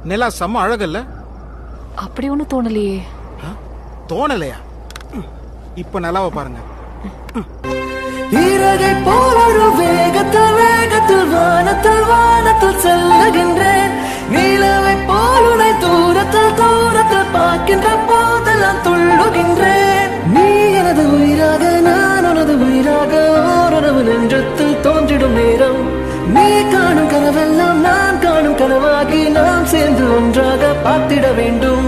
நிலா செம்ம அழகல்ல? அப்படி ஒண்ணு தோணலையே. தோணலையா? இப்ப நிலாவை பாருங்க. இறகை போல ஒரு வேகத்தில் வேகத்தில் வானத்தில் வானத்தில் செல்லுகின்றேன். நிலவை போல் உன்னை தூரத்தில் தூரத்தில் பார்க்கின்ற போதெல்லாம் துள்ளுகின்றேன். நீ எனது உயிராக நான் உனது உயிராக ஓரளவு நெஞ்சத்தில் தோன்றிடும் நேரம். நீ காணும் கனவெல்லாம் நான் காணும் கனவாகி நாம் சேர்ந்து ஒன்றாக பார்த்திட வேண்டும்.